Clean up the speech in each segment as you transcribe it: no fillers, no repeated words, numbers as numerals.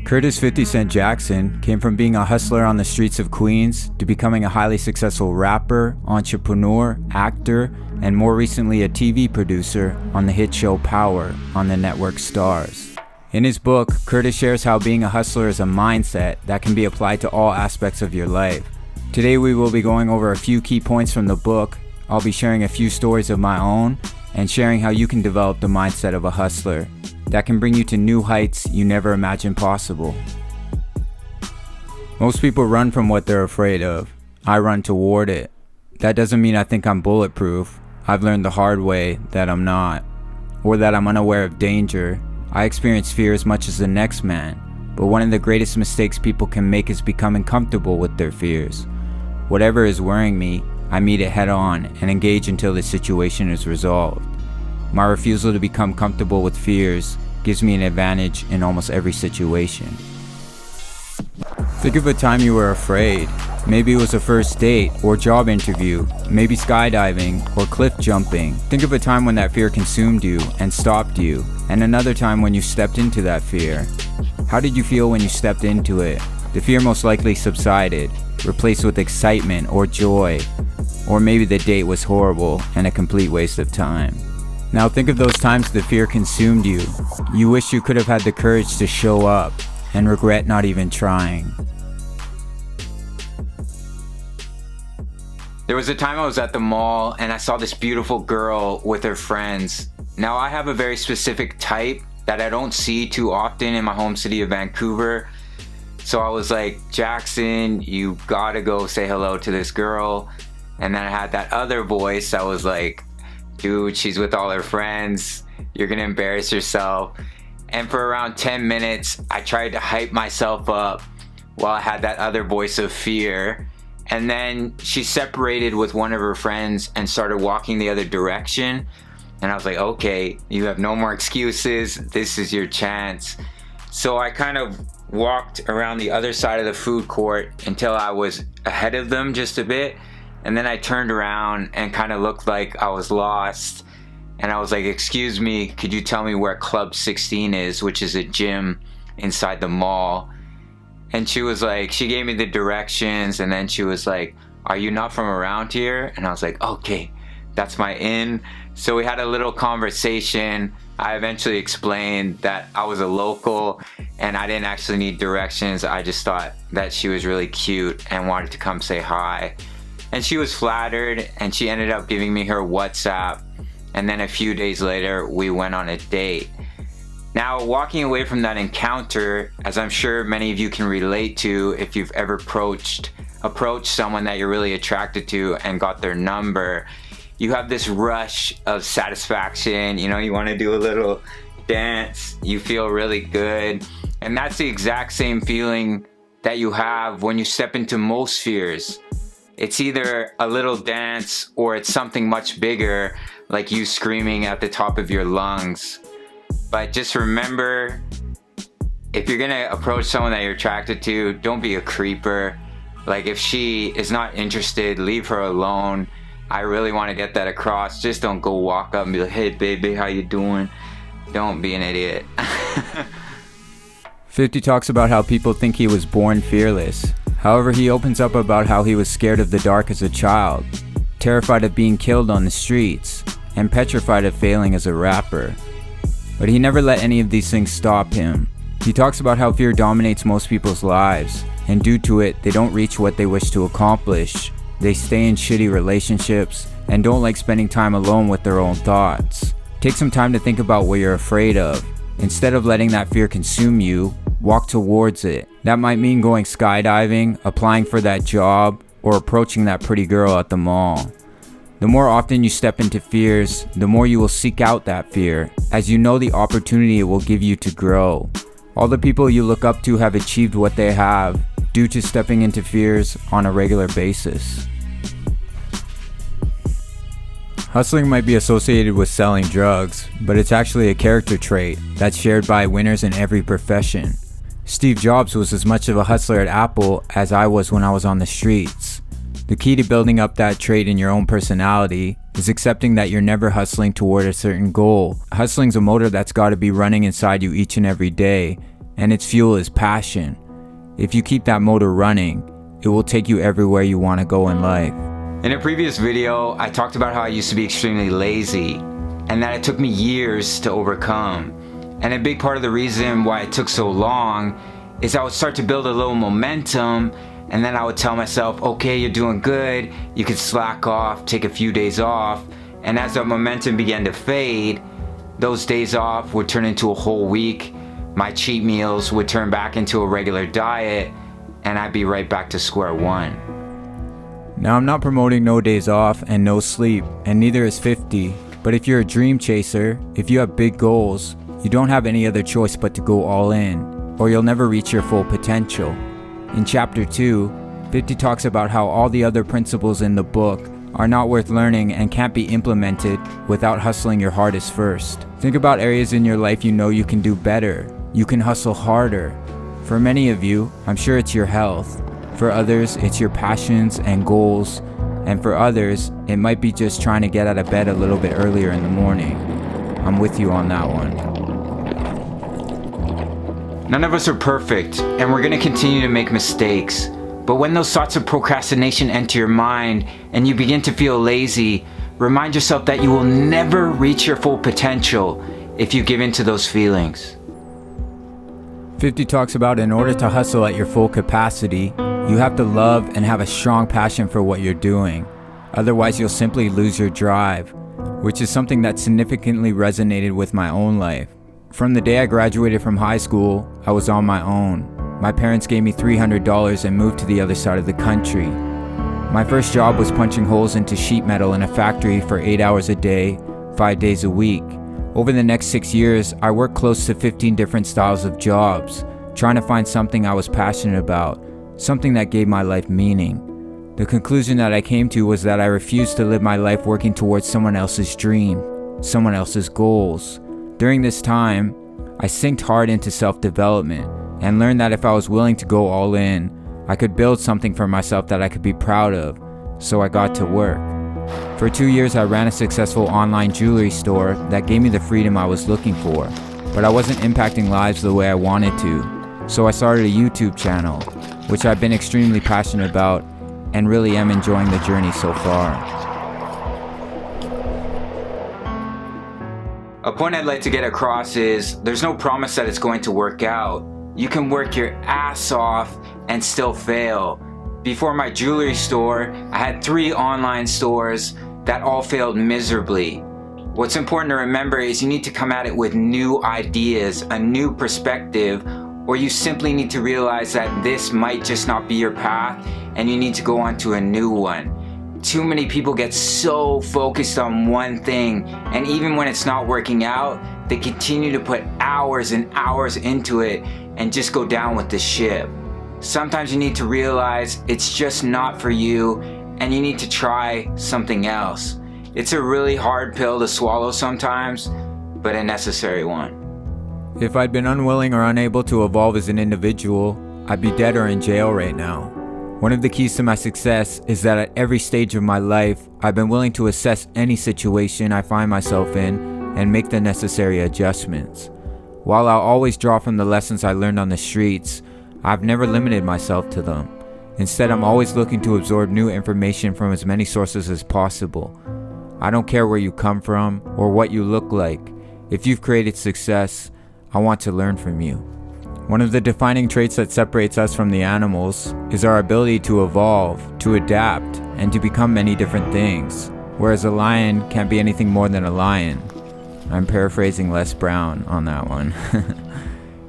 Curtis 50 Cent Jackson came from being a hustler on the streets of Queens to becoming a highly successful rapper, entrepreneur, actor, and more recently a TV producer on the hit show Power on the network Stars. In his book, Curtis shares how being a hustler is a mindset that can be applied to all aspects of your life. Today we will be going over a few key points from the book. I'll be sharing a few stories of my own and sharing how you can develop the mindset of a hustler that can bring you to new heights you never imagined possible. Most people run from what they're afraid of. I run toward it. That doesn't mean I think I'm bulletproof. I've learned the hard way that I'm not, or that I'm unaware of danger. I experience fear as much as the next man, but one of the greatest mistakes people can make is becoming comfortable with their fears. Whatever is worrying me, I meet it head on and engage until the situation is resolved. My refusal to become comfortable with fears gives me an advantage in almost every situation. Think of a time you were afraid. Maybe it was a first date or job interview, maybe skydiving or cliff jumping. Think of a time when that fear consumed you and stopped you, and another time when you stepped into that fear. How did you feel when you stepped into it? The fear most likely subsided, replaced with excitement or joy, or maybe the date was horrible and a complete waste of time. Now think of those times the fear consumed you. You wish you could have had the courage to show up and regret not even trying. There was a time I was at the mall and I saw this beautiful girl with her friends. Now I have a very specific type that I don't see too often in my home city of Vancouver. So I was like, Jackson, you gotta go say hello to this girl. And then I had that other voice that was like, dude, she's with all her friends. You're gonna embarrass yourself. And for around 10 minutes, I tried to hype myself up while I had that other voice of fear. And then she separated with one of her friends and started walking the other direction. And I was like, okay, you have no more excuses. This is your chance. So I kind of walked around the other side of the food court until I was ahead of them just a bit. And then I turned around and kind of looked like I was lost. And I was like, excuse me, could you tell me where Club 16 is, which is a gym inside the mall? And she was like, she gave me the directions, and then she was like, are you not from around here? And I was like, okay, that's my in. So we had a little conversation. I eventually explained that I was a local and I didn't actually need directions. I just thought that she was really cute and wanted to come say hi. And she was flattered, and she ended up giving me her WhatsApp. And then a few days later, we went on a date. Now, walking away from that encounter, as I'm sure many of you can relate to if you've ever approached someone that you're really attracted to and got their number, you have this rush of satisfaction. You know, you want to do a little dance. You feel really good. And that's the exact same feeling that you have when you step into most fears. It's either a little dance or it's something much bigger, like you screaming at the top of your lungs. But just remember, if you're gonna approach someone that you're attracted to, don't be a creeper. Like, if she is not interested, leave her alone. I really want to get that across. Just don't go walk up and be like, hey baby, how you doing? Don't be an idiot. 50 talks about how people think he was born fearless. However, he opens up about how he was scared of the dark as a child, terrified of being killed on the streets, and petrified of failing as a rapper. But he never let any of these things stop him. He talks about how fear dominates most people's lives, and due to it, they don't reach what they wish to accomplish. They stay in shitty relationships and don't like spending time alone with their own thoughts. Take some time to think about what you're afraid of. Instead of letting that fear consume you, walk towards it. That might mean going skydiving, applying for that job, or approaching that pretty girl at the mall. The more often you step into fears, the more you will seek out that fear, as you know the opportunity it will give you to grow. All the people you look up to have achieved what they have due to stepping into fears on a regular basis. Hustling might be associated with selling drugs, but it's actually a character trait that's shared by winners in every profession. Steve Jobs was as much of a hustler at Apple as I was when I was on the streets. The key to building up that trait in your own personality is accepting that you're never hustling toward a certain goal. Hustling's a motor that's got to be running inside you each and every day, and its fuel is passion. If you keep that motor running, it will take you everywhere you want to go in life. In a previous video, I talked about how I used to be extremely lazy and that it took me years to overcome. And a big part of the reason why it took so long is I would start to build a little momentum, and then I would tell myself, okay, you're doing good, you could slack off, take a few days off. And as that momentum began to fade, those days off would turn into a whole week. My cheat meals would turn back into a regular diet, and I'd be right back to square one. Now, I'm not promoting no days off and no sleep, and neither is 50. But if you're a dream chaser, if you have big goals, you don't have any other choice but to go all in, or you'll never reach your full potential. In chapter 2, 50 talks about how all the other principles in the book are not worth learning and can't be implemented without hustling your hardest first. Think about areas in your life you know you can do better. You can hustle harder. For many of you, I'm sure it's your health. For others, it's your passions and goals. And for others, it might be just trying to get out of bed a little bit earlier in the morning. I'm with you on that one. None of us are perfect, and we're gonna continue to make mistakes. But when those thoughts of procrastination enter your mind and you begin to feel lazy, remind yourself that you will never reach your full potential if you give in to those feelings. 50 talks about in order to hustle at your full capacity, you have to love and have a strong passion for what you're doing. Otherwise, you'll simply lose your drive, which is something that significantly resonated with my own life. From the day I graduated from high school, I was on my own. My parents gave me $300 and moved to the other side of the country. My first job was punching holes into sheet metal in a factory for 8 hours a day, 5 days a week. Over the next 6 years, I worked close to 15 different styles of jobs, trying to find something I was passionate about, something that gave my life meaning. The conclusion that I came to was that I refused to live my life working towards someone else's dream, someone else's goals. During this time, I synced hard into self-development and learned that if I was willing to go all in, I could build something for myself that I could be proud of, so I got to work. For 2 years, I ran a successful online jewelry store that gave me the freedom I was looking for, but I wasn't impacting lives the way I wanted to, so I started a YouTube channel, which I've been extremely passionate about and really am enjoying the journey so far. A point I'd like to get across is there's no promise that it's going to work out. You can work your ass off and still fail. Before my jewelry store, I had 3 online stores that all failed miserably. What's important to remember is you need to come at it with new ideas, a new perspective, or you simply need to realize that this might just not be your path and you need to go on to a new one. Too many people get so focused on one thing, and even when it's not working out, they continue to put hours and hours into it and just go down with the ship. Sometimes you need to realize it's just not for you and you need to try something else. It's a really hard pill to swallow sometimes, but a necessary one. If I'd been unwilling or unable to evolve as an individual, I'd be dead or in jail right now. One of the keys to my success is that at every stage of my life, I've been willing to assess any situation I find myself in and make the necessary adjustments. While I'll always draw from the lessons I learned on the streets, I've never limited myself to them. Instead, I'm always looking to absorb new information from as many sources as possible. I don't care where you come from or what you look like. If you've created success, I want to learn from you. One of the defining traits that separates us from the animals is our ability to evolve, to adapt, and to become many different things, whereas a lion can't be anything more than a lion. I'm paraphrasing Les Brown on that one.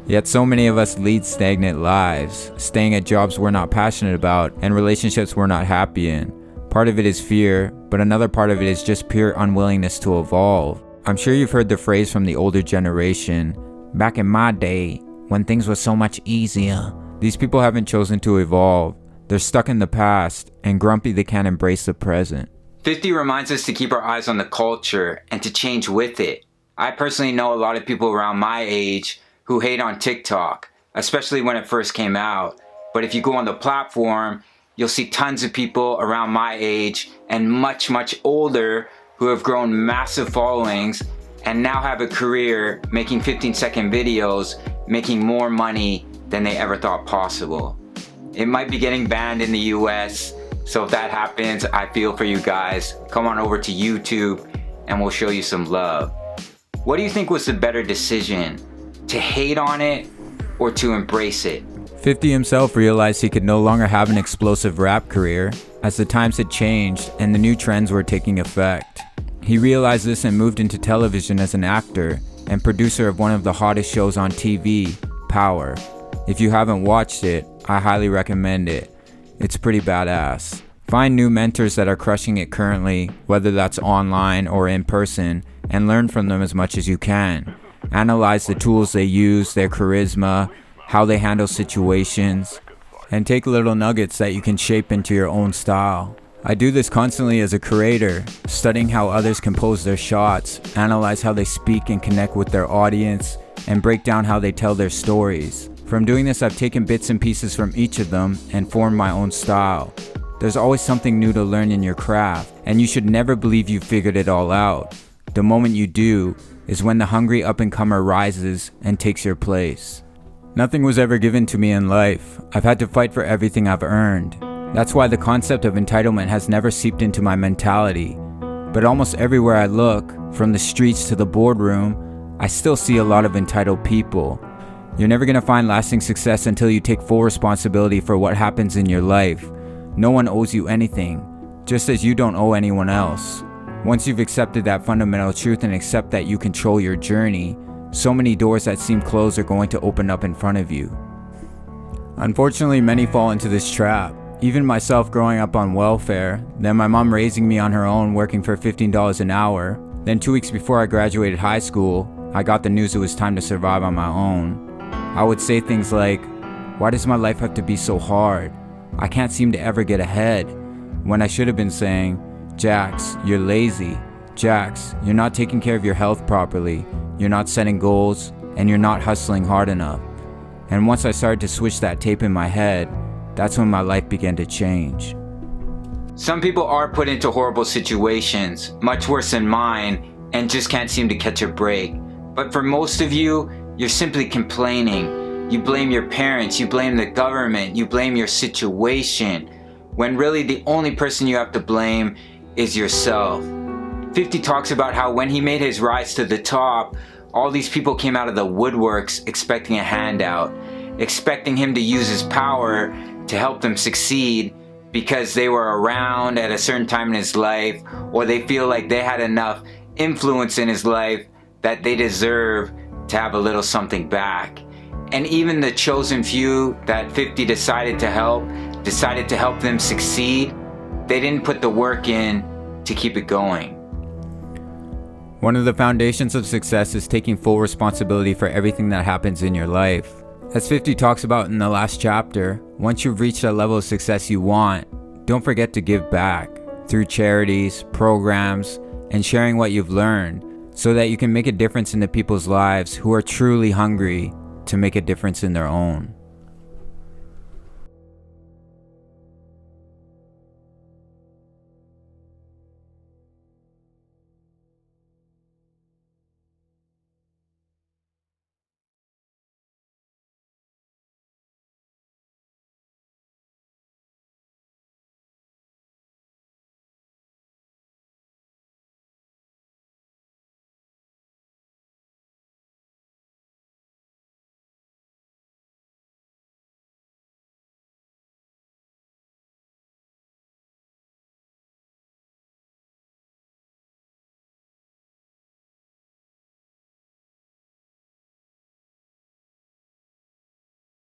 Yet so many of us lead stagnant lives, staying at jobs we're not passionate about and relationships we're not happy in. Part of it is fear, but another part of it is just pure unwillingness to evolve. I'm sure you've heard the phrase from the older generation, "Back in my day, when things were so much easier." These people haven't chosen to evolve. They're stuck in the past and grumpy they can't embrace the present. 50 reminds us to keep our eyes on the culture and to change with it. I personally know a lot of people around my age who hate on TikTok, especially when it first came out. But if you go on the platform, you'll see tons of people around my age and much, much older who have grown massive followings and now have a career making 15-second videos making more money than they ever thought possible. It might be getting banned in the US, so if that happens, I feel for you guys. Come on over to YouTube and we'll show you some love. What do you think was the better decision? To hate on it or to embrace it? 50 himself realized he could no longer have an explosive rap career, as the times had changed and the new trends were taking effect. He realized this and moved into television as an actor and producer of one of the hottest shows on TV, Power. If you haven't watched it, I highly recommend it. It's pretty badass. Find new mentors that are crushing it currently, whether that's online or in person, and learn from them as much as you can. Analyze the tools they use, their charisma, how they handle situations, and take little nuggets that you can shape into your own style. I do this constantly as a creator, studying how others compose their shots, analyze how they speak and connect with their audience, and break down how they tell their stories. From doing this, I've taken bits and pieces from each of them and formed my own style. There's always something new to learn in your craft, and you should never believe you've figured it all out. The moment you do is when the hungry up-and-comer rises and takes your place. Nothing was ever given to me in life. I've had to fight for everything I've earned. That's why the concept of entitlement has never seeped into my mentality. But almost everywhere I look, from the streets to the boardroom, I still see a lot of entitled people. You're never gonna find lasting success until you take full responsibility for what happens in your life. No one owes you anything, just as you don't owe anyone else. Once you've accepted that fundamental truth and accept that you control your journey, so many doors that seem closed are going to open up in front of you. Unfortunately, many fall into this trap. Even myself growing up on welfare, then my mom raising me on her own working for $15 an hour, then 2 weeks before I graduated high school, I got the news it was time to survive on my own. I would say things like, "Why does my life have to be so hard? I can't seem to ever get ahead," when I should have been saying, "Jax, you're lazy. Jax, you're not taking care of your health properly. You're not setting goals, and you're not hustling hard enough." And once I started to switch that tape in my head, that's when my life began to change. Some people are put into horrible situations, much worse than mine, and just can't seem to catch a break. But for most of you, you're simply complaining. You blame your parents, you blame the government, you blame your situation, when really the only person you have to blame is yourself. 50 talks about how when he made his rise to the top, all these people came out of the woodworks expecting a handout, expecting him to use his power to help them succeed because they were around at a certain time in his life, or they feel like they had enough influence in his life that they deserve to have a little something back. And even the chosen few that 50 decided to help them succeed, they didn't put the work in to keep it going. One of the foundations of success is taking full responsibility for everything that happens in your life. As 50 talks about in the last chapter, once you've reached a level of success you want, don't forget to give back through charities, programs, and sharing what you've learned so that you can make a difference in the people's lives who are truly hungry to make a difference in their own.